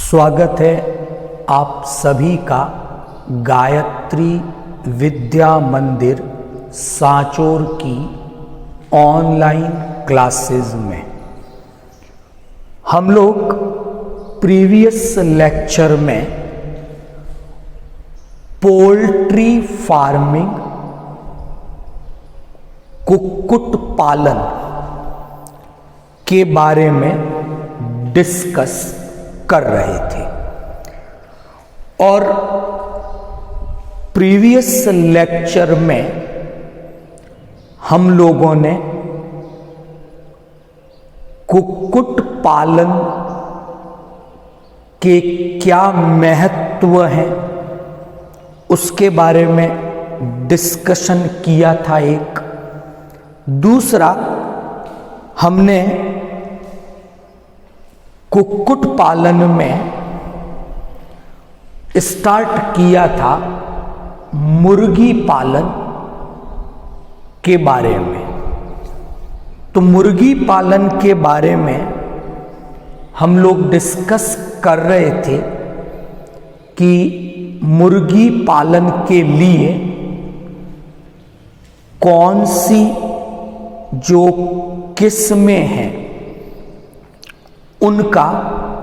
स्वागत है आप सभी का गायत्री विद्या मंदिर सांचौर की ऑनलाइन क्लासेस में। हम लोग प्रीवियस लेक्चर में पोल्ट्री फार्मिंग, कुक्कुट पालन के बारे में डिस्कस कर रहे थे और प्रीवियस लेक्चर में हम लोगों ने कुक्कुट पालन के क्या महत्व है उसके बारे में डिस्कशन किया था। एक दूसरा, हमने कुक्कुट पालन में स्टार्ट किया था मुर्गी पालन के बारे में। तो मुर्गी पालन के बारे में हम लोग डिस्कस कर रहे थे कि मुर्गी पालन के लिए कौन सी जो किस्में हैं उनका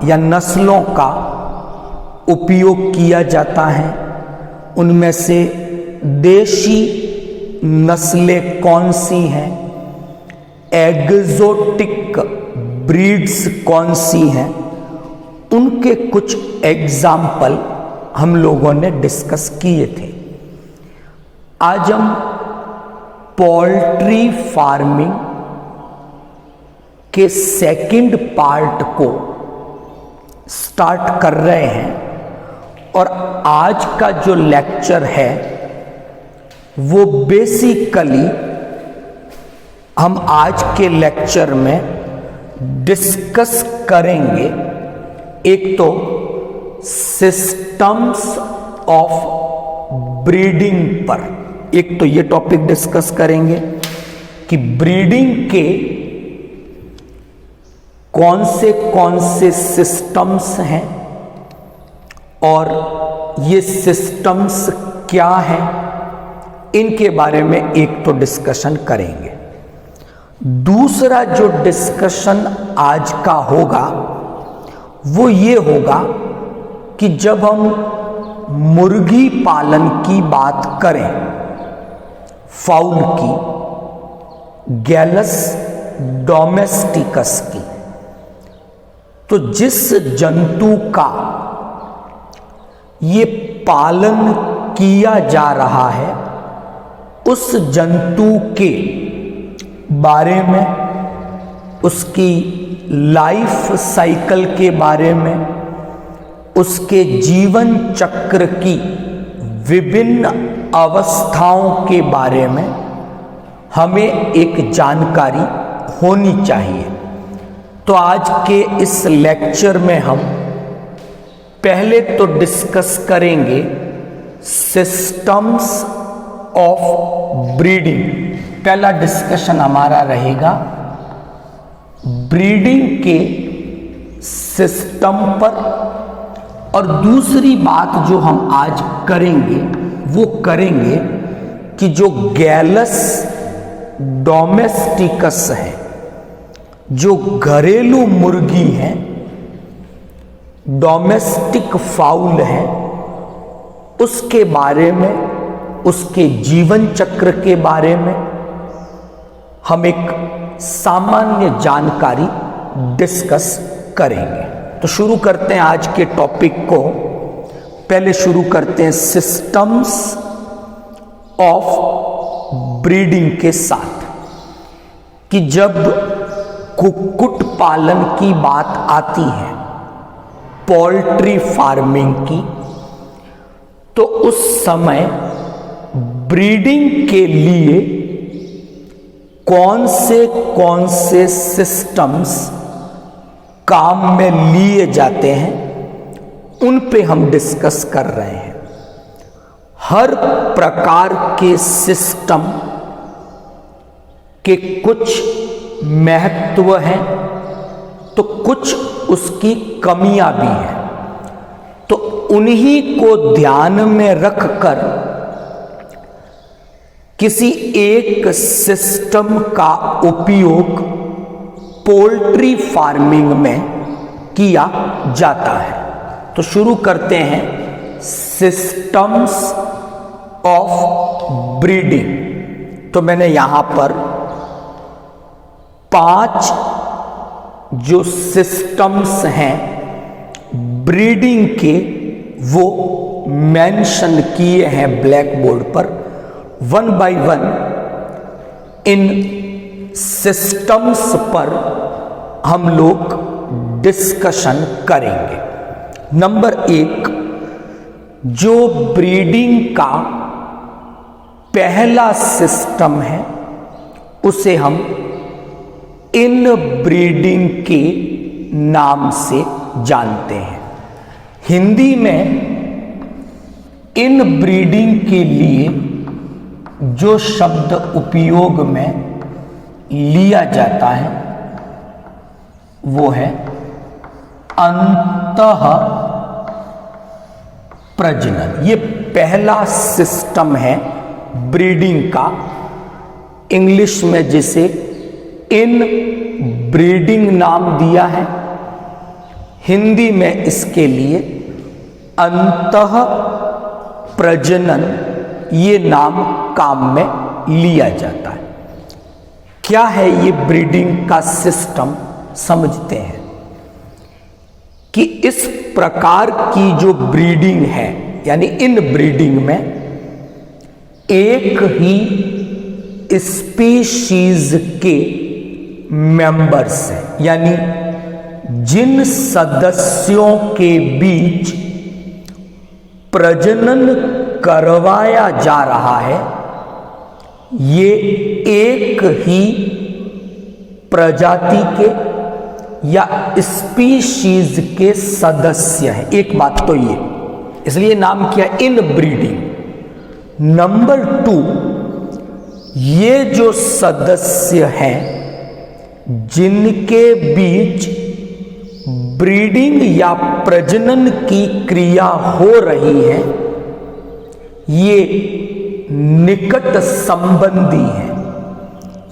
या नस्लों का उपयोग किया जाता है, उनमें से देशी नस्लें कौन सी हैं, एग्जोटिक ब्रीड्स कौन सी हैं, उनके कुछ एग्जाम्पल हम लोगों ने डिस्कस किए थे। आज हम पोल्ट्री फार्मिंग के सेकंड पार्ट को स्टार्ट कर रहे हैं और आज का जो लेक्चर है वो बेसिकली हम आज के लेक्चर में डिस्कस करेंगे। एक तो सिस्टम्स ऑफ ब्रीडिंग पर, एक तो ये टॉपिक डिस्कस करेंगे कि ब्रीडिंग के कौन से सिस्टम्स हैं और ये सिस्टम्स क्या हैं, इनके बारे में एक तो डिस्कशन करेंगे। दूसरा जो डिस्कशन आज का होगा वो ये होगा कि जब हम मुर्गी पालन की बात करें, फाउल की, गैलस डोमेस्टिकस की, तो जिस जंतु का ये पालन किया जा रहा है उस जंतु के बारे में, उसकी लाइफ साइकिल के बारे में, उसके जीवन चक्र की विभिन्न अवस्थाओं के बारे में हमें एक जानकारी होनी चाहिए। तो आज के इस लेक्चर में हम पहले तो डिस्कस करेंगे सिस्टम्स ऑफ ब्रीडिंग। पहला डिस्कशन हमारा रहेगा ब्रीडिंग के सिस्टम पर, और दूसरी बात जो हम आज करेंगे वो करेंगे कि जो गैलस डोमेस्टिकस है, जो घरेलू मुर्गी है, डोमेस्टिक फाउल है, उसके बारे में, उसके जीवन चक्र के बारे में हम एक सामान्य जानकारी डिस्कस करेंगे। तो शुरू करते हैं आज के टॉपिक को। पहले शुरू करते हैं सिस्टम्स ऑफ ब्रीडिंग के साथ कि जब कुक्कुट पालन की बात आती है, पोल्ट्री फार्मिंग की, तो उस समय ब्रीडिंग के लिए कौन से सिस्टम्स काम में लिए जाते हैं उन पे हम डिस्कस कर रहे हैं। हर प्रकार के सिस्टम के कुछ महत्व है तो कुछ उसकी कमियां भी हैं। उन्हीं को ध्यान में रखकर किसी एक सिस्टम का उपयोग पोल्ट्री फार्मिंग में किया जाता है। तो शुरू करते हैं सिस्टम्स ऑफ ब्रीडिंग। तो मैंने यहां पर 5 जो सिस्टम्स हैं ब्रीडिंग के वो मेंशन किए हैं ब्लैक बोर्ड पर। 1 बाय 1 इन सिस्टम्स पर हम लोग डिस्कशन करेंगे। नंबर 1, जो ब्रीडिंग का पहला सिस्टम है उसे हम इन ब्रीडिंग के नाम से जानते हैं। हिंदी में इन ब्रीडिंग के लिए जो शब्द उपयोग में लिया जाता है वो है अंतः प्रजनन। ये पहला सिस्टम है ब्रीडिंग का, इंग्लिश में जिसे इन ब्रीडिंग नाम दिया है, हिंदी में इसके लिए अंतः प्रजनन ये नाम काम में लिया जाता है। क्या है ये ब्रीडिंग का सिस्टम, समझते हैं कि इस प्रकार की जो ब्रीडिंग है यानी इन ब्रीडिंग में एक ही स्पीशीज के मेंबर्स हैं, यानी जिन सदस्यों के बीच प्रजनन करवाया जा रहा है ये एक ही प्रजाति के या स्पीशीज के सदस्य हैं। एक बात तो ये, इसलिए नाम किया इन ब्रीडिंग। नंबर 2, ये जो सदस्य हैं जिनके बीच ब्रीडिंग या प्रजनन की क्रिया हो रही है ये निकट संबंधी हैं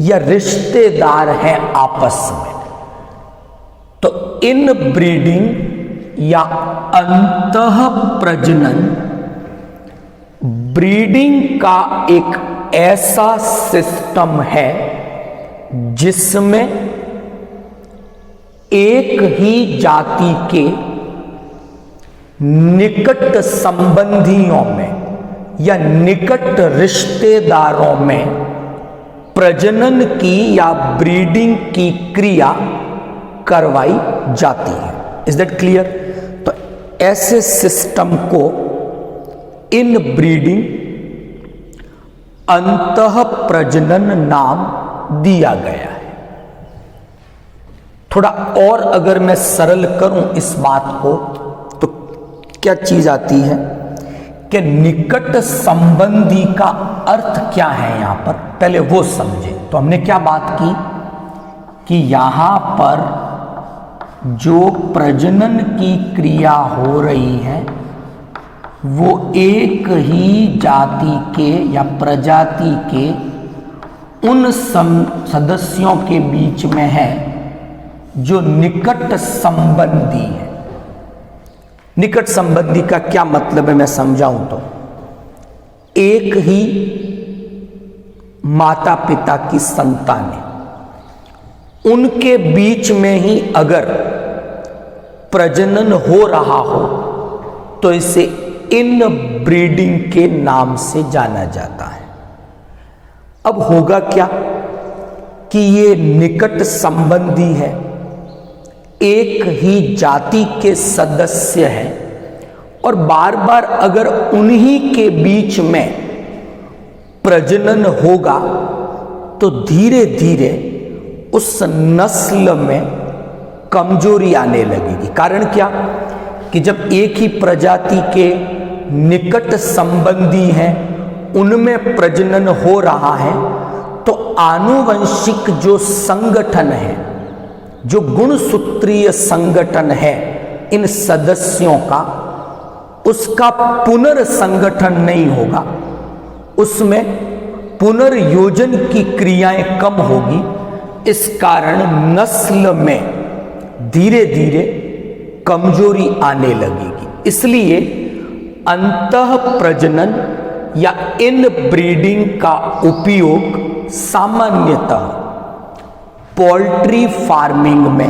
या रिश्तेदार हैं आपस में। तो इन ब्रीडिंग या अंतः प्रजनन ब्रीडिंग का एक ऐसा सिस्टम है जिसमें एक ही जाति के निकट संबंधियों में या निकट रिश्तेदारों में प्रजनन की या ब्रीडिंग की क्रिया करवाई जाती है। Is that clear? तो ऐसे सिस्टम को इन ब्रीडिंग अंतः प्रजनन नाम दिया गया है। थोड़ा और अगर मैं सरल करूं इस बात को तो क्या चीज आती है कि निकट संबंधी का अर्थ क्या है यहां पर, पहले वो समझे। तो हमने क्या बात की कि यहां पर जो प्रजनन की क्रिया हो रही है वो एक ही जाति के या प्रजाति के उन सदस्यों के बीच में है जो निकट संबंधी है। निकट संबंधी का क्या मतलब है मैं समझाऊं तो, एक ही माता पिता की संतानें, उनके बीच में ही अगर प्रजनन हो रहा हो तो इसे इन ब्रीडिंग के नाम से जाना जाता है। अब होगा क्या कि ये निकट संबंधी है, एक ही जाति के सदस्य हैं और बार बार अगर उन्हीं के बीच में प्रजनन होगा तो धीरे धीरे उस नस्ल में कमजोरी आने लगेगी। कारण क्या कि जब एक ही प्रजाति के निकट संबंधी हैं उनमें प्रजनन हो रहा है तो आनुवंशिक जो संगठन है, जो गुणसूत्रीय संगठन है इन सदस्यों का, उसका पुनर्संगठन नहीं होगा, उसमें पुनर्योजन की क्रियाएं कम होगी। इस कारण नस्ल में धीरे धीरे कमजोरी आने लगेगी। इसलिए अंतः प्रजनन या इन ब्रीडिंग का उपयोग सामान्यतः पोल्ट्री फार्मिंग में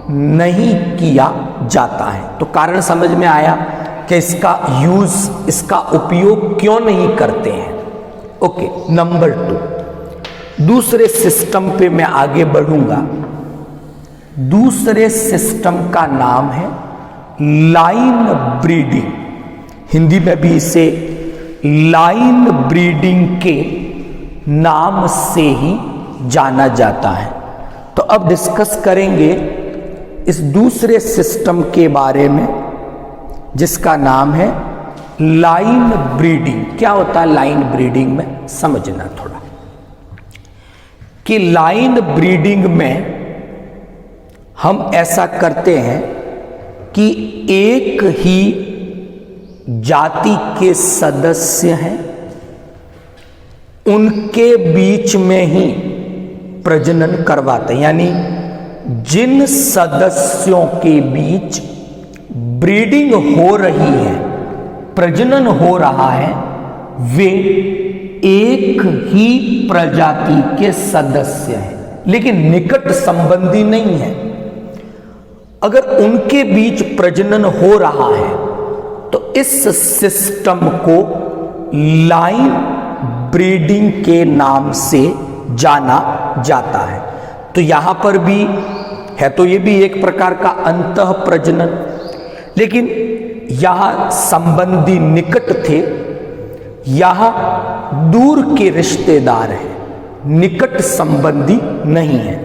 नहीं किया जाता है। तो कारण समझ में आया कि इसका यूज, इसका उपयोग क्यों नहीं करते हैं। ओके, नंबर 2, दूसरे सिस्टम पे मैं आगे बढ़ूंगा। दूसरे सिस्टम का नाम है लाइन ब्रीडिंग। हिंदी में भी इसे लाइन ब्रीडिंग के नाम से ही जाना जाता है। तो अब डिस्कस करेंगे इस दूसरे सिस्टम के बारे में जिसका नाम है लाइन ब्रीडिंग। क्या होता है लाइन ब्रीडिंग में, समझना थोड़ा कि लाइन ब्रीडिंग में हम ऐसा करते हैं कि एक ही जाति के सदस्य हैं, उनके बीच में ही प्रजनन करवाते हैं। यानी जिन सदस्यों के बीच ब्रीडिंग हो रही है, प्रजनन हो रहा है, वे एक ही प्रजाति के सदस्य हैं, लेकिन निकट संबंधी नहीं है। अगर उनके बीच प्रजनन हो रहा है तो इस सिस्टम को लाइन ब्रीडिंग के नाम से जाना जाता है। तो यहां पर भी है, तो ये भी एक प्रकार का अंतः प्रजनन, लेकिन यहां संबंधी निकट थे, यहां दूर के रिश्तेदार हैं, निकट संबंधी नहीं है।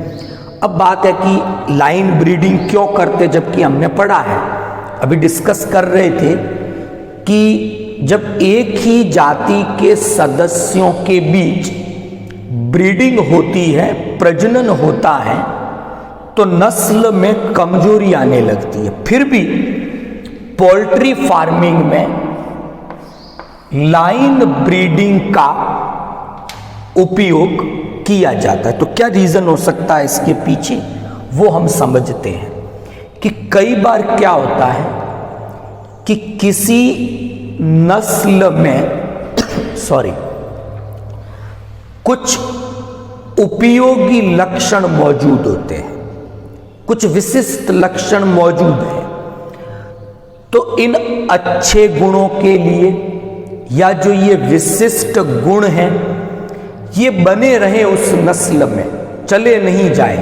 अब बात है कि लाइन ब्रीडिंग क्यों करते, जबकि हमने पढ़ा है, अभी डिस्कस कर रहे थे कि जब एक ही जाति के सदस्यों के बीच ब्रीडिंग होती है, प्रजनन होता है, तो नस्ल में कमजोरी आने लगती है। फिर भी पोल्ट्री फार्मिंग में लाइन ब्रीडिंग का उपयोग किया जाता है। तो क्या रीजन हो सकता है इसके पीछे, वो हम समझते हैं कि कई बार क्या होता है कि किसी नस्ल में कुछ उपयोगी लक्षण मौजूद होते हैं, कुछ विशिष्ट लक्षण मौजूद हैं। तो इन अच्छे गुणों के लिए या जो ये विशिष्ट गुण हैं, ये बने रहे उस नस्ल में, चले नहीं जाए,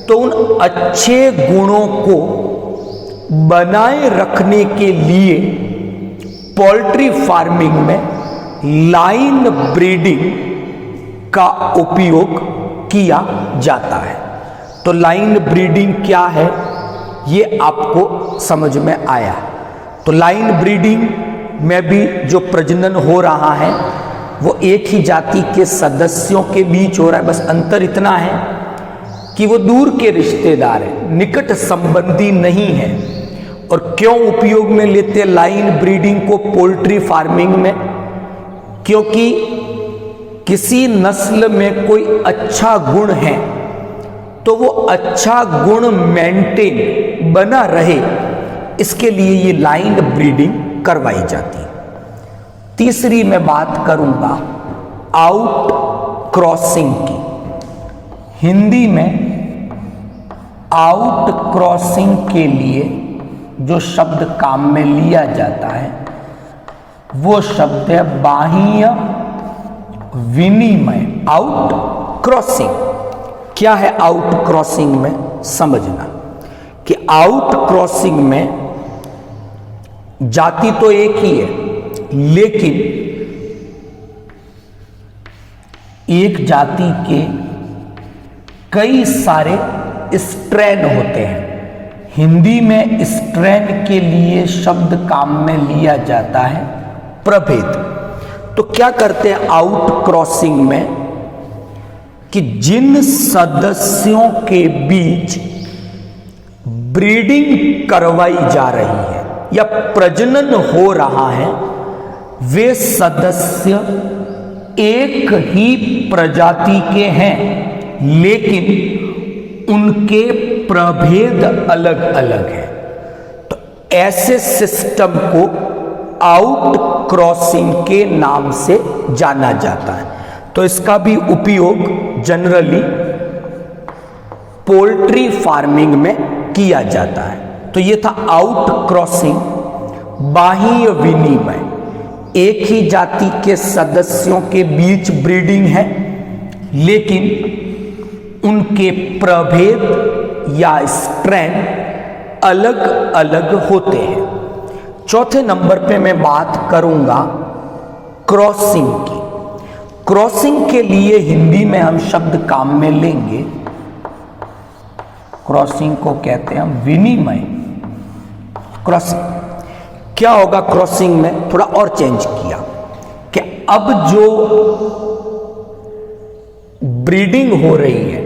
तो उन अच्छे गुणों को बनाए रखने के लिए पोल्ट्री फार्मिंग में लाइन ब्रीडिंग का उपयोग किया जाता है। तो लाइन ब्रीडिंग क्या है, ये आपको समझ में आया। तो लाइन ब्रीडिंग में भी जो प्रजनन हो रहा है वो एक ही जाति के सदस्यों के बीच हो रहा है, बस अंतर इतना है कि वो दूर के रिश्तेदार हैं, निकट संबंधी नहीं है। और क्यों उपयोग में लेते लाइन ब्रीडिंग को पोल्ट्री फार्मिंग में, क्योंकि किसी नस्ल में कोई अच्छा गुण है तो वो अच्छा गुण मेंटेन बना रहे, इसके लिए ये लाइन ब्रीडिंग करवाई जाती है। तीसरी मैं बात करूंगा आउट क्रॉसिंग की। हिंदी में आउट क्रॉसिंग के लिए जो शब्द काम में लिया जाता है वो शब्द है बाह्य विनिमय। आउट क्रॉसिंग क्या है, आउट क्रॉसिंग में समझना कि आउट क्रॉसिंग में जाति तो एक ही है, लेकिन एक जाति के कई सारे स्ट्रेन होते हैं। हिंदी में स्ट्रेन के लिए शब्द काम में लिया जाता है प्रभेद। तो क्या करते हैं आउट क्रॉसिंग में कि जिन सदस्यों के बीच ब्रीडिंग करवाई जा रही है, या प्रजनन हो रहा है, वे सदस्य एक ही प्रजाति के हैं, लेकिन उनके प्रभेद अलग अलग हैं। तो ऐसे सिस्टम को आउट क्रॉसिंग के नाम से जाना जाता है। तो इसका भी उपयोग जनरली पोल्ट्री फार्मिंग में किया जाता है। तो ये था आउट क्रॉसिंग, बाह्य विनिमय। एक ही जाति के सदस्यों के बीच ब्रीडिंग है, लेकिन उनके प्रभेद या स्ट्रैन अलग अलग होते हैं। चौथे नंबर पे मैं बात करूंगा क्रॉसिंग की। क्रॉसिंग के लिए हिंदी में हम शब्द काम में लेंगे, क्रॉसिंग को कहते हैं हम विनिमय। क्रॉसिंग क्या होगा? क्रॉसिंग में थोड़ा और चेंज किया कि अब जो ब्रीडिंग हो रही है,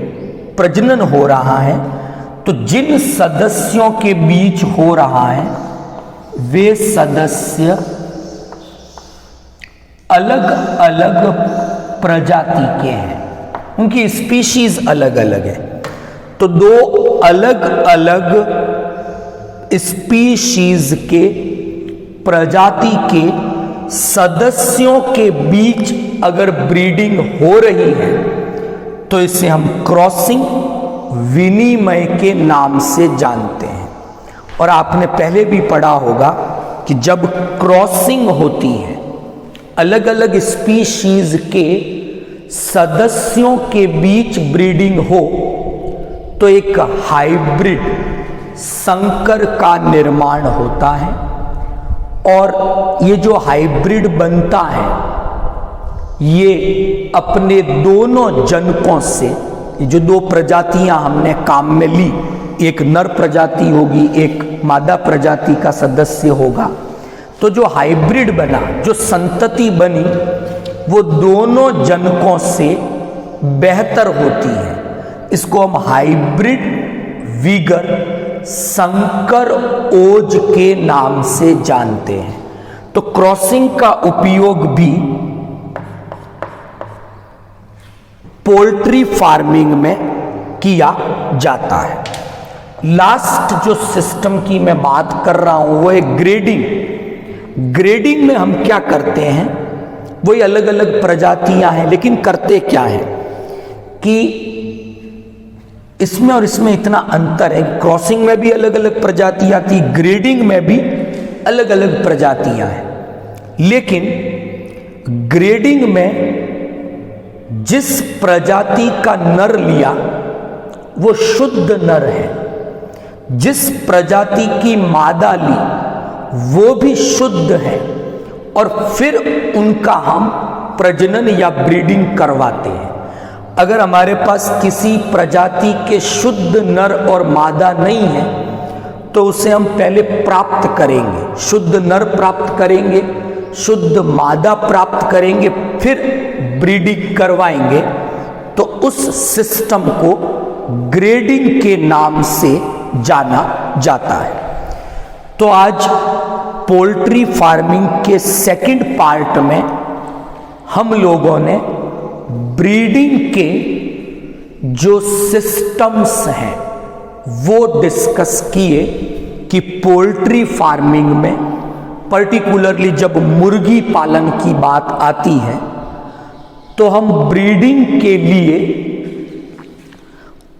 प्रजनन हो रहा है, तो जिन सदस्यों के बीच हो रहा है वे सदस्य अलग अलग प्रजाति के हैं, उनकी स्पीशीज अलग अलग है। तो दो अलग अलग स्पीशीज के प्रजाति के सदस्यों के बीच अगर ब्रीडिंग हो रही है तो इसे हम क्रॉसिंग, विनिमय के नाम से जानते हैं। और आपने पहले भी पढ़ा होगा कि जब क्रॉसिंग होती है, अलग अलग स्पीशीज के सदस्यों के बीच ब्रीडिंग हो, तो एक हाइब्रिड, संकर का निर्माण होता है। और ये जो हाइब्रिड बनता है, ये अपने दोनों जनकों से, ये जो दो प्रजातियां हमने काम में ली, एक नर प्रजाति होगी, एक मादा प्रजाति का सदस्य होगा, तो जो हाइब्रिड बना, जो संतति बनी, वो दोनों जनकों से बेहतर होती है। इसको हम हाइब्रिड विगर, संकर ओज के नाम से जानते हैं। तो क्रॉसिंग का उपयोग भी पोल्ट्री फार्मिंग में किया जाता है। लास्ट जो सिस्टम की मैं बात कर रहा हूं वो है ग्रेडिंग। ग्रेडिंग में हम क्या करते हैं, वही अलग अलग प्रजातियां हैं, लेकिन करते क्या है कि इसमें और इसमें इतना अंतर है। क्रॉसिंग में भी अलग अलग प्रजातियां थी, ग्रेडिंग में भी अलग अलग प्रजातियां हैं, लेकिन ग्रेडिंग में जिस प्रजाति का नर लिया वो शुद्ध नर है, जिस प्रजाति की मादा ली वो भी शुद्ध है, और फिर उनका हम प्रजनन या ब्रीडिंग करवाते हैं। अगर हमारे पास किसी प्रजाति के शुद्ध नर और मादा नहीं है तो उसे हम पहले प्राप्त करेंगे, शुद्ध नर प्राप्त करेंगे, शुद्ध मादा प्राप्त करेंगे, फिर ब्रीडिंग करवाएंगे। तो उस सिस्टम को ग्रेडिंग के नाम से जाना जाता है। तो आज पोल्ट्री फार्मिंग के सेकंड पार्ट में हम लोगों ने ब्रीडिंग के जो सिस्टम्स हैं वो डिस्कस किए कि पोल्ट्री फार्मिंग में पर्टिकुलरली जब मुर्गी पालन की बात आती है तो हम ब्रीडिंग के लिए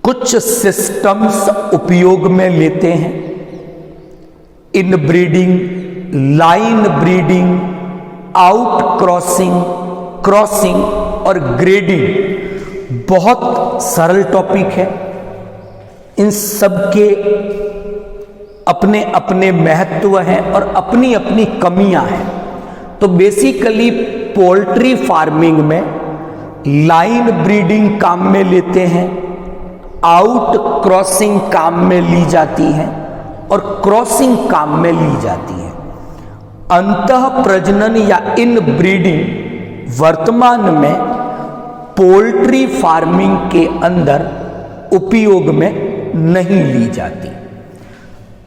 कुछ सिस्टम्स उपयोग में लेते हैं। इन breeding, line breeding, out crossing, crossing और ग्रेडिंग बहुत सरल टॉपिक है। इन सब के अपने अपने महत्व हैं और अपनी अपनी कमियां हैं। तो बेसिकली पोल्ट्री फार्मिंग में लाइन ब्रीडिंग काम में लेते हैं, आउट क्रॉसिंग काम में ली जाती है और क्रॉसिंग काम में ली जाती है। अंतः प्रजनन या इन ब्रीडिंग वर्तमान में पोल्ट्री फार्मिंग के अंदर उपयोग में नहीं ली जाती।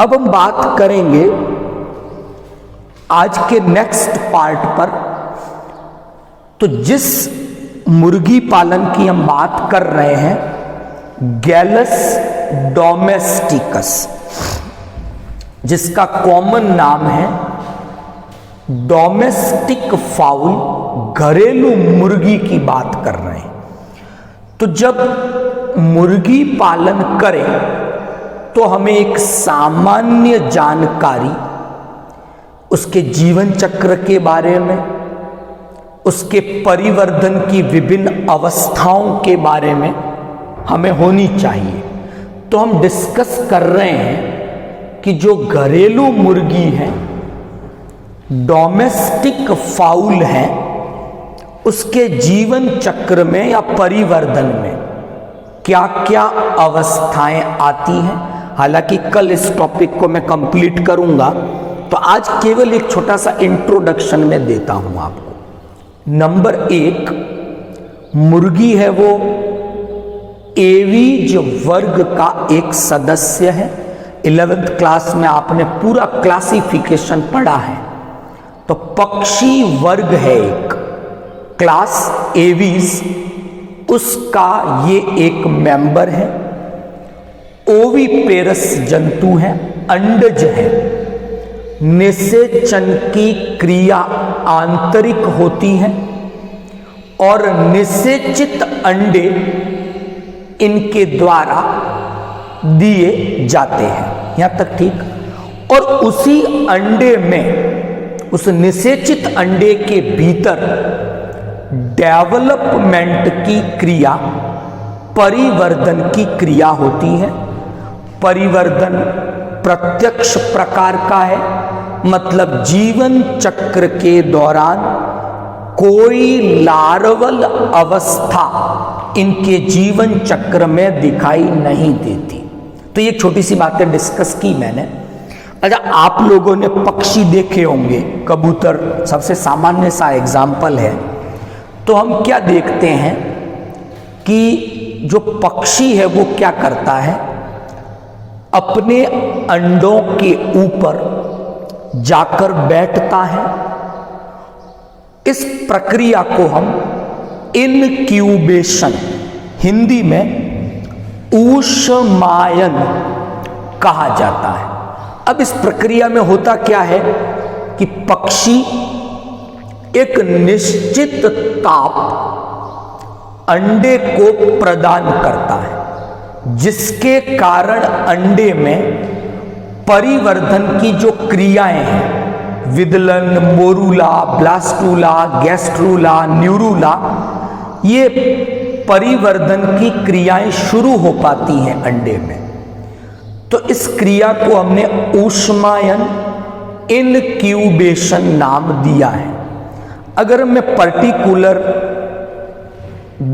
अब हम बात करेंगे आज के नेक्स्ट पार्ट पर तो जिस मुर्गी पालन की हम बात कर रहे हैं गैलस डोमेस्टिकस, जिसका कॉमन नाम है डोमेस्टिक फाउल, घरेलू मुर्गी की बात कर रहे हैं। तो जब मुर्गी पालन करें तो हमें एक सामान्य जानकारी उसके जीवन चक्र के बारे में, उसके परिवर्धन की विभिन्न अवस्थाओं के बारे में हमें होनी चाहिए। तो हम डिस्कस कर रहे हैं कि जो घरेलू मुर्गी है, डोमेस्टिक फाउल है, उसके जीवन चक्र में या परिवर्धन में क्या क्या अवस्थाएं आती हैं। हालांकि कल इस टॉपिक को मैं कंप्लीट करूंगा, तो आज केवल एक छोटा सा इंट्रोडक्शन में देता हूं आपको। नंबर 1, मुर्गी है वो एवीज वर्ग का एक सदस्य है। 11th क्लास में आपने पूरा क्लासिफिकेशन पढ़ा है। तो पक्षी वर्ग है एक, क्लास एवीज, उसका ये एक मेंबर है। ओविपेरस जंतु है, अंडज है। निषेचन की क्रिया आंतरिक होती है और निषेचित अंडे इनके द्वारा दिए जाते हैं। यहां तक ठीक। और उसी अंडे में, उस निषेचित अंडे के भीतर डेवलपमेंट की क्रिया, परिवर्धन की क्रिया होती है। परिवर्धन प्रत्यक्ष प्रकार का है, मतलब जीवन चक्र के दौरान कोई लार्वल अवस्था इनके जीवन चक्र में दिखाई नहीं देती। तो ये छोटी सी बातें डिस्कस की मैंने। अच्छा, आप लोगों ने पक्षी देखे होंगे, कबूतर सबसे सामान्य सा एग्जाम्पल है। तो हम क्या देखते हैं कि जो पक्षी है वो क्या करता है, अपने अंडों के ऊपर जाकर बैठता है। इस प्रक्रिया को हम इनक्यूबेशन, हिंदी में ऊष्मायन कहा जाता है। अब इस प्रक्रिया में होता क्या है कि पक्षी एक निश्चित ताप अंडे को प्रदान करता है, जिसके कारण अंडे में परिवर्धन की जो क्रियाएं हैं, विदलन, मोरूला, ब्लास्टूला, गैस्ट्रूला, न्यूरूला, ये परिवर्धन की क्रियाएं शुरू हो पाती हैं अंडे में। तो इस क्रिया को हमने ऊष्मायन, इनक्यूबेशन नाम दिया है। अगर मैं पर्टिकुलर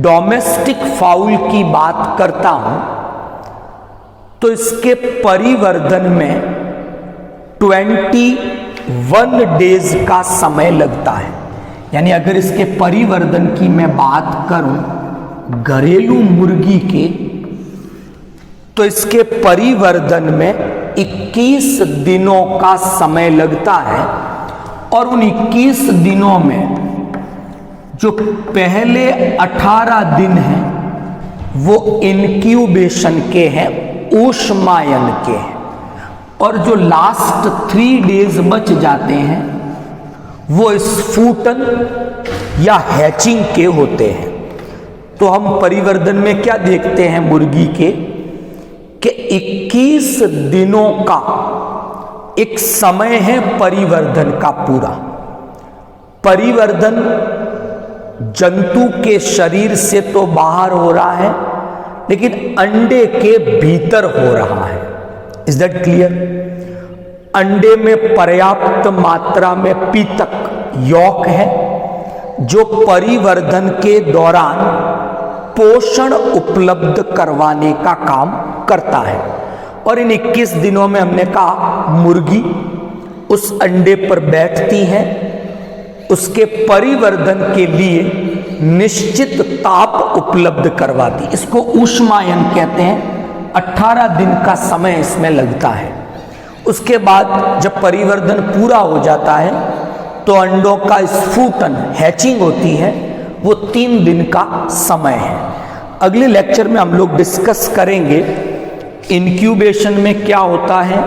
डोमेस्टिक फाउल की बात करता हूं तो इसके परिवर्धन में 21 डेज का समय लगता है। यानी अगर इसके परिवर्धन की मैं बात करूं घरेलू मुर्गी के, तो इसके परिवर्धन में 21 दिनों का समय लगता है। और उन 21 दिनों में जो पहले 18 दिन हैं वो इनक्यूबेशन के हैं, ऊष्मायन के हैं, और जो लास्ट 3 डेज बच जाते हैं वो स्फुटन या हैचिंग के होते हैं। तो हम परिवर्धन में क्या देखते हैं मुर्गी के कि 21 दिनों का एक समय है परिवर्धन का पूरा। परिवर्धन जंतु के शरीर से तो बाहर हो रहा है, लेकिन अंडे के भीतर हो रहा है। Is that clear? अंडे में पर्याप्त मात्रा में पीतक यौक है, जो परिवर्धन के दौरान पोषण उपलब्ध करवाने का काम करता है। और इन 21 दिनों में हमने कहा मुर्गी उस अंडे पर बैठती है, उसके परिवर्धन के लिए निश्चित ताप उपलब्ध करवाती। इसको ऊष्मायन कहते हैं। 18 दिन का समय इसमें लगता है। उसके बाद जब परिवर्धन पूरा हो जाता है तो अंडों का स्फुटन हैचिंग होती है, वो 3 दिन का समय है। अगले लेक्चर में हम लोग डिस्कस करेंगे इंक्यूबेशन में क्या होता है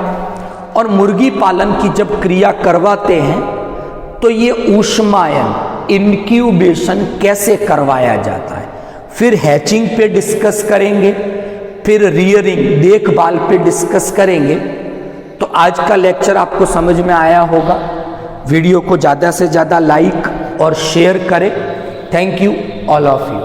और मुर्गी पालन की जब क्रिया करवाते हैं तो ये ऊष्मायन इंक्यूबेशन कैसे करवाया जाता है। फिर हैचिंग पे डिस्कस करेंगे, फिर रियरिंग देखभाल पे डिस्कस करेंगे। तो आज का लेक्चर आपको समझ में आया होगा। वीडियो को ज़्यादा से ज़्यादा लाइक और शेयर करें। Thank you all of you.